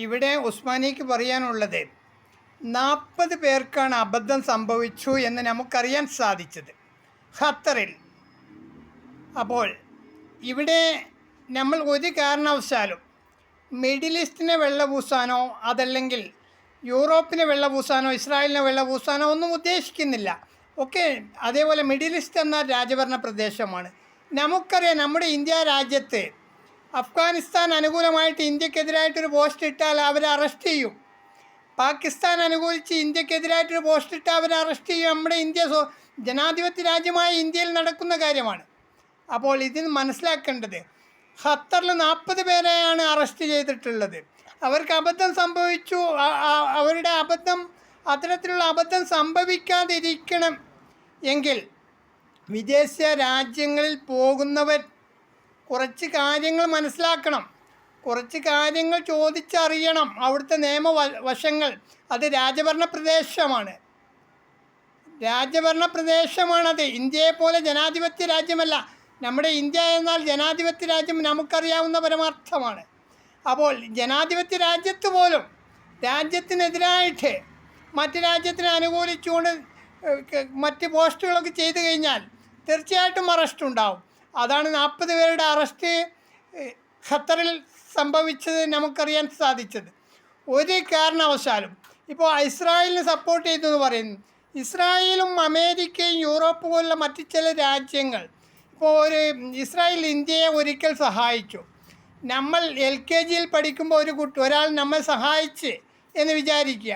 ഇവിടെ ഉസ്മാനിക്ക് പറയാനുള്ളത് 40 പേർക്കാണ് അബദ്ധം സംഭവിച്ചു എന്ന് നമുക്കറിയാൻ സാധിച്ചത് ഖത്തറിൽ. അപ്പോൾ ഇവിടെ നമ്മൾ ഒരു കാരണവശാലും മിഡിൽ ഈസ്റ്റിനെ വെള്ളപൂസാനോ അതല്ലെങ്കിൽ യൂറോപ്പിനെ വെള്ളപൂസാനോ ഇസ്രായേലിനെ വെള്ളപൂസാനോ ഒന്നും ഉദ്ദേശിക്കുന്നില്ല. ഓക്കെ, അതേപോലെ മിഡിൽ ഈസ്റ്റ് എന്ന രാജഭരണ പ്രദേശമാണ്. നമുക്കറിയാം, നമ്മുടെ ഇന്ത്യ രാജ്യത്ത് അഫ്ഗാനിസ്ഥാൻ അനുകൂലമായിട്ട് ഇന്ത്യക്കെതിരായിട്ടൊരു പോസ്റ്റ് ഇട്ടാൽ അവരെ അറസ്റ്റ് ചെയ്യും. പാകിസ്ഥാൻ അനുകൂലിച്ച് ഇന്ത്യക്കെതിരായിട്ടൊരു പോസ്റ്റ് ഇട്ടാൽ അവരെ അറസ്റ്റ് ചെയ്യും. നമ്മുടെ ഇന്ത്യ ജനാധിപത്യ രാജ്യമായ ഇന്ത്യയിൽ നടക്കുന്ന കാര്യമാണ്. അപ്പോൾ ഇതിന് മനസ്സിലാക്കേണ്ടത്, ഖത്തറിൽ 40 പേരെയാണ് അറസ്റ്റ് ചെയ്തിട്ടുള്ളത്. അവർക്ക് അബദ്ധം സംഭവിച്ചു. അവരുടെ അത്തരത്തിലുള്ള അബദ്ധം സംഭവിക്കാതിരിക്കണം എങ്കിൽ വിദേശ രാജ്യങ്ങളിൽ പോകുന്നവർ കുറച്ച് കാര്യങ്ങൾ മനസ്സിലാക്കണം, കുറച്ച് കാര്യങ്ങൾ ചോദിച്ചറിയണം. അവിടുത്തെ നിയമവശങ്ങൾ, അത് രാജഭരണ പ്രദേശമാണത്. ഇന്ത്യയെപ്പോലെ ജനാധിപത്യ രാജ്യമല്ല. നമ്മുടെ ഇന്ത്യ എന്നാൽ ജനാധിപത്യ രാജ്യം നമുക്കറിയാവുന്ന പരമാർത്ഥമാണ്. അപ്പോൾ ജനാധിപത്യ രാജ്യത്ത് പോലും രാജ്യത്തിനെതിരായിട്ട് മറ്റ് രാജ്യത്തിനെ അനുകൂലിച്ചുകൊണ്ട് മറ്റ് പോസ്റ്റുകളൊക്കെ ചെയ്തു കഴിഞ്ഞാൽ തീർച്ചയായിട്ടും അറസ്റ്റ് ഉണ്ടാവും. അതാണ് 40 പേരുടെ അറസ്റ്റ് ഖത്തറിൽ സംഭവിച്ചത് നമുക്കറിയാൻ സാധിച്ചത്. ഒരു കാരണവശാലും ഇപ്പോൾ ഇസ്രായേലിന് സപ്പോർട്ട് ചെയ്തു എന്ന് പറയുന്നു. ഇസ്രായേലും അമേരിക്കയും യൂറോപ്പ് പോലുള്ള മറ്റ് ചില രാജ്യങ്ങൾ, ഇപ്പോൾ ഇസ്രായേൽ ഇന്ത്യയെ ഒരിക്കൽ സഹായിച്ചു. നമ്മൾ LKGയിൽ പഠിക്കുമ്പോൾ ഒരാൾ നമ്മെ സഹായിച്ച് എന്ന് വിചാരിക്കുക.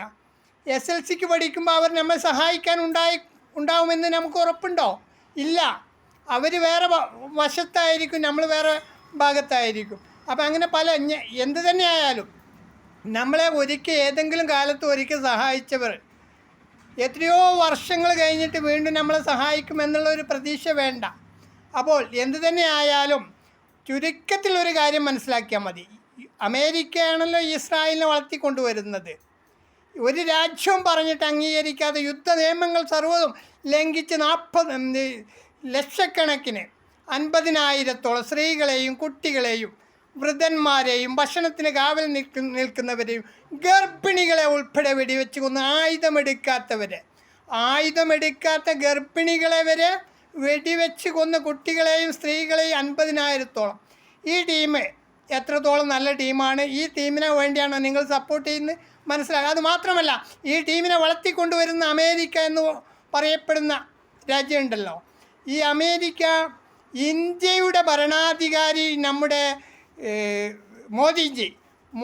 SLCക്ക് പഠിക്കുമ്പോൾ അവർ നമ്മെ സഹായിക്കാൻ ഉണ്ടാവുമെന്ന് നമുക്ക് ഉറപ്പുണ്ടോ? ഇല്ല. അവർ വേറെ വശത്തായിരിക്കും, നമ്മൾ വേറെ ഭാഗത്തായിരിക്കും. അപ്പം അങ്ങനെ എന്ത് തന്നെയായാലും നമ്മളെ ഏതെങ്കിലും കാലത്ത് ഒരിക്കൽ സഹായിച്ചവർ എത്രയോ വർഷങ്ങൾ കഴിഞ്ഞിട്ട് വീണ്ടും നമ്മളെ സഹായിക്കുമെന്നുള്ളൊരു പ്രതീക്ഷ വേണ്ട. അപ്പോൾ എന്തു തന്നെയായാലും ചുരുക്കത്തിലൊരു കാര്യം മനസ്സിലാക്കിയാൽ മതി. അമേരിക്കയാണല്ലോ ഇസ്രായേലിനെ വളർത്തിക്കൊണ്ടുവരുന്നത്. ഒരു രാജ്യവും പറഞ്ഞിട്ട് അംഗീകരിക്കാതെ യുദ്ധ നിയമങ്ങൾ സർവ്വതും ലംഘിച്ച് 40 ലക്ഷക്കണക്കിന് 50,000-ഓളം സ്ത്രീകളെയും കുട്ടികളെയും വൃദ്ധന്മാരെയും ഭക്ഷണത്തിന് കാവൽ നിൽക്കുന്നവരെയും ഗർഭിണികളെ ഉൾപ്പെടെ വെടിവെച്ച് കൊന്ന് ആയുധമെടുക്കാത്ത ഗർഭിണികളെ വരെ വെടിവെച്ച് കൊന്ന് കുട്ടികളെയും സ്ത്രീകളെയും 50,000-ഓളം. ഈ ടീം എത്രത്തോളം നല്ല ടീമാണ്, ഈ ടീമിനെ വേണ്ടിയാണോ നിങ്ങൾ സപ്പോർട്ട് ചെയ്യുന്നത് മനസ്സിലാക്കുക. അത് മാത്രമല്ല, ഈ ടീമിനെ വളർത്തിക്കൊണ്ടുവരുന്ന അമേരിക്ക എന്ന് പറയപ്പെടുന്ന രാജ്യമുണ്ടല്ലോ, ഈ അമേരിക്ക, ഇന്ത്യയുടെ ഭരണാധികാരി നമ്മുടെ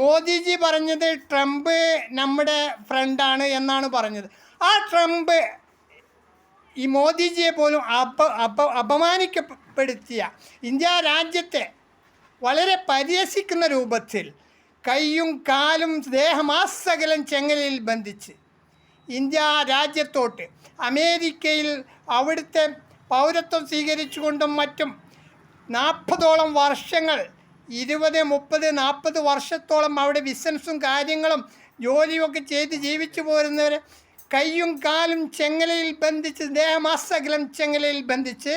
മോദിജി പറഞ്ഞത് ട്രംപ് നമ്മുടെ ഫ്രണ്ടാണ് എന്നാണ് പറഞ്ഞത്. ആ ട്രംപ് ഈ മോദിജിയെ പോലും അപമാനിക്കപ്പെടുത്തിയ ഇന്ത്യ രാജ്യത്തെ വളരെ പരിഹസിക്കുന്ന രൂപത്തിൽ കൈയും കാലും ദേഹമാസകലം ചെങ്ങലയിൽ ബന്ധിച്ച് ഇന്ത്യ രാജ്യത്തോട്ട് അമേരിക്കയിൽ അവിടുത്തെ പൗരത്വം സ്വീകരിച്ചുകൊണ്ടും മറ്റും 40ഓളം വർഷങ്ങൾ 20, 30, 40 വർഷത്തോളം അവിടെ ബിസിനസ്സും കാര്യങ്ങളും ജോലിയുമൊക്കെ ചെയ്ത് ജീവിച്ചു പോരുന്നവരെ കൈയും കാലും ചെങ്ങലയിൽ ബന്ധിച്ച്, ദേഹമാസകലം ചെങ്ങലയിൽ ബന്ധിച്ച്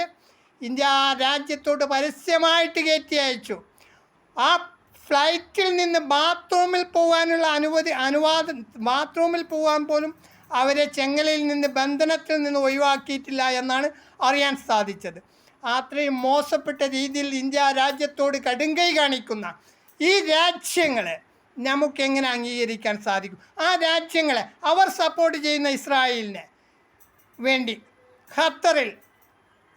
ഇന്ത്യ രാജ്യത്തോട്ട് പരസ്യമായിട്ട് കയറ്റി അയച്ചു. ആ ഫ്ലൈറ്റിൽ നിന്ന് ബാത്റൂമിൽ പോകാൻ പോലും അവരെ ചെങ്ങലയിൽ നിന്ന്, ബന്ധനത്തിൽ നിന്ന് ഒഴിവാക്കിയിട്ടില്ല എന്നാണ് അറിയാൻ സാധിച്ചത്. അത്രയും മോശപ്പെട്ട രീതിയിൽ ഇന്ത്യ രാജ്യത്തോട് കടുങ്കൈ കാണിക്കുന്ന ഈ രാജ്യങ്ങളെ നമുക്കെങ്ങനെ അംഗീകരിക്കാൻ സാധിക്കും? ആ രാജ്യങ്ങളെ, അവർ സപ്പോർട്ട് ചെയ്യുന്ന ഇസ്രായേലിന് വേണ്ടി ഖത്തറിൽ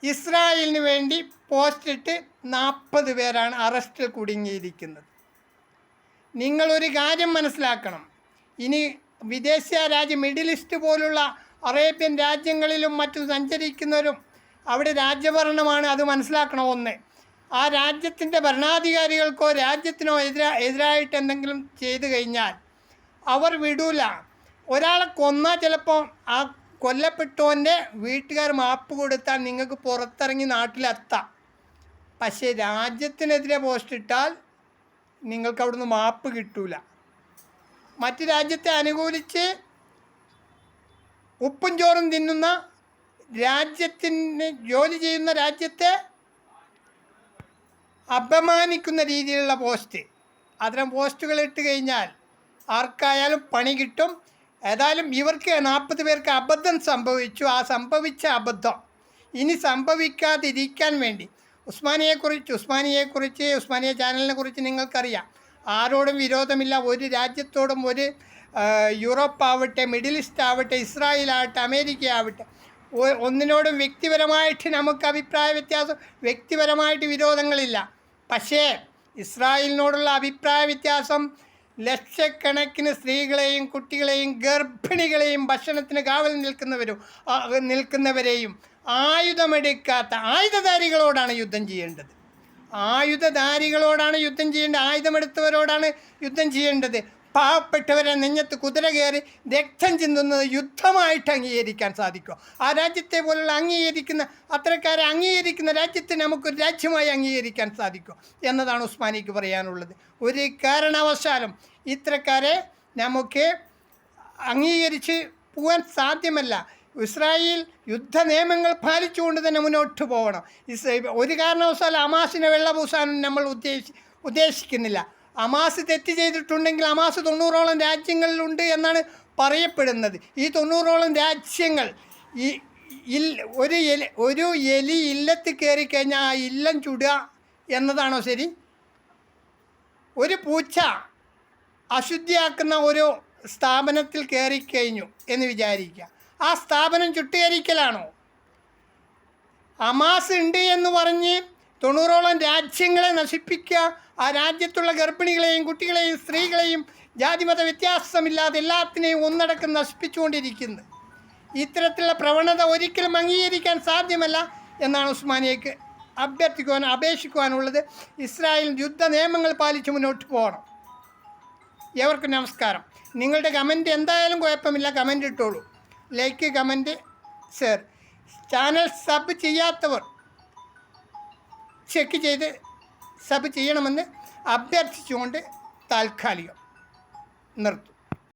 ഇസ്രായേലിന് വേണ്ടി പോസ്റ്റിട്ട് 40 പേരാണ് അറസ്റ്റിൽ കുടുങ്ങിയിരിക്കുന്നത്. നിങ്ങളൊരു കാര്യം മനസ്സിലാക്കണം. ഇനി വിദേശ രാജ്യം, മിഡിൽ ഈസ്റ്റ് പോലുള്ള അറേബ്യൻ രാജ്യങ്ങളിലും മറ്റും സഞ്ചരിക്കുന്നവരും അവിടെ രാജ്യഭരണമാണ്, അത് മനസ്സിലാക്കണം. ഒന്ന്, ആ രാജ്യത്തിൻ്റെ ഭരണാധികാരികൾക്കോ രാജ്യത്തിനോ എതിരായിട്ട് എന്തെങ്കിലും ചെയ്തു കഴിഞ്ഞാൽ അവർ വിടൂല. ഒരാളെ കൊന്നാൽ ചിലപ്പോൾ ആ കൊല്ലപ്പെട്ടവൻ്റെ വീട്ടുകാർ മാപ്പ് കൊടുത്താൽ നിങ്ങൾക്ക് പുറത്തിറങ്ങി നാട്ടിലെത്താം. പക്ഷേ രാജ്യത്തിനെതിരെ പോസ്റ്റ് ഇട്ടാൽ നിങ്ങൾക്ക് അവിടുന്ന് മാപ്പ് കിട്ടൂല. മറ്റ് രാജ്യത്തെ അനുകൂലിച്ച് ഉപ്പും ചോറും തിന്നുന്ന രാജ്യത്തിന് ജോലി ചെയ്യുന്ന രാജ്യത്തെ അപമാനിക്കുന്ന രീതിയിലുള്ള പോസ്റ്റ് അത്തരം പോസ്റ്റുകൾ ഇട്ട് കഴിഞ്ഞാൽ ആർക്കായാലും പണി കിട്ടും. ഏതായാലും ഇവർക്ക് 40 പേർക്ക് അബദ്ധം സംഭവിച്ചു. ആ സംഭവിച്ച അബദ്ധം ഇനി സംഭവിക്കാതിരിക്കാൻ വേണ്ടി ഉസ്മാനിയെ ചാനലിനെ കുറിച്ച് നിങ്ങൾക്കറിയാം. ആരോടും വിരോധമില്ല. ഒരു രാജ്യത്തോടും ഒരു യൂറോപ്പ് ആവട്ടെ, മിഡിൽ ഈസ്റ്റ് ആവട്ടെ, ഇസ്രായേലാവട്ടെ, അമേരിക്ക ആവട്ടെ, ഒന്നിനോടും വ്യക്തിപരമായിട്ട് നമുക്ക് അഭിപ്രായ വ്യത്യാസം, വ്യക്തിപരമായിട്ട് വിരോധങ്ങളില്ല. പക്ഷേ ഇസ്രായേലിനോടുള്ള അഭിപ്രായ വ്യത്യാസം ലക്ഷക്കണക്കിന് സ്ത്രീകളെയും കുട്ടികളെയും ഗർഭിണികളെയും ഭക്ഷണത്തിന് കാവൽ നിൽക്കുന്നവരെയും ആയുധമെടുക്കാത്ത ആയുധധാരികളോടാണ് യുദ്ധം ചെയ്യേണ്ടത്. ആയുധമെടുത്തവരോടാണ് യുദ്ധം ചെയ്യേണ്ടത്. പാവപ്പെട്ടവരെ നെഞ്ഞത്ത് കുതിര കയറി രക്തം ചിന്തുന്നത് യുദ്ധമായിട്ട് അംഗീകരിക്കാൻ സാധിക്കുമോ? ആ രാജ്യത്തെ പോലുള്ള അത്തരക്കാരെ അംഗീകരിക്കുന്ന രാജ്യത്തെ നമുക്കൊരു രാജ്യമായി അംഗീകരിക്കാൻ സാധിക്കുമോ എന്നതാണ് ഉസ്മാനിക്ക് പറയാനുള്ളത്. ഒരു കാരണവശാലും ഇത്തരക്കാരെ നമുക്ക് അംഗീകരിച്ച് പോകാൻ സാധ്യമല്ല. ഇസ്രായേൽ യുദ്ധ നിയമങ്ങൾ പാലിച്ചുകൊണ്ട് തന്നെ മുന്നോട്ട് പോകണം. ഒരു കാരണവശാലും ഹമാസിനെ വെള്ളപൂശാനും നമ്മൾ ഉദ്ദേശിക്കുന്നില്ല. ഹമാസ് തെറ്റ് ചെയ്തിട്ടുണ്ടെങ്കിൽ ഹമാസ് 90ഓളം രാജ്യങ്ങളിലുണ്ട് എന്നാണ് പറയപ്പെടുന്നത്. ഈ 90ഓളം രാജ്യങ്ങൾ ഒരു എലി ഇല്ലത്ത് കയറിക്കഴിഞ്ഞാൽ ആ ഇല്ലം ചുടുക എന്നതാണോ ശരി? ഒരു പൂച്ച അശുദ്ധിയാക്കുന്ന ഒരു സ്ഥാപനത്തിൽ കയറിക്കഴിഞ്ഞു എന്ന് വിചാരിക്കുക. ആ സ്ഥാപനം ചുട്ടുകരിക്കലാണോ? ഹമാസ് ഉണ്ട് എന്ന് പറഞ്ഞ് 90ഓളം രാജ്യങ്ങളെ നശിപ്പിക്കുക, ആ രാജ്യത്തുള്ള ഗർഭിണികളെയും കുട്ടികളെയും സ്ത്രീകളെയും ജാതിമത വ്യത്യാസമില്ലാതെ എല്ലാത്തിനെയും ഒന്നടക്കം നശിപ്പിച്ചുകൊണ്ടിരിക്കുന്നത്. ഇത്തരത്തിലുള്ള പ്രവണത ഒരിക്കലും അംഗീകരിക്കാൻ സാധ്യമല്ല എന്നാണ് ഉസ്മാനിയക്ക് അപേക്ഷിക്കുവാനുള്ളത്. ഇസ്രായേൽ യുദ്ധ നിയമങ്ങൾ പാലിച്ച് മുന്നോട്ട് പോകണം. ഏവർക്കും നമസ്കാരം. നിങ്ങളുടെ കമൻറ്റ് എന്തായാലും കുഴപ്പമില്ല, കമൻ്റ് ഇട്ടോളൂ. Like, comment, share. Channel sub ചെയ്യാത്തവർ ചെക്ക് ചെയ്ത് സബ് ചെയ്യണമെന്ന് അഭ്യർത്ഥിച്ചുകൊണ്ട് താൽക്കാലികം നിർത്തും.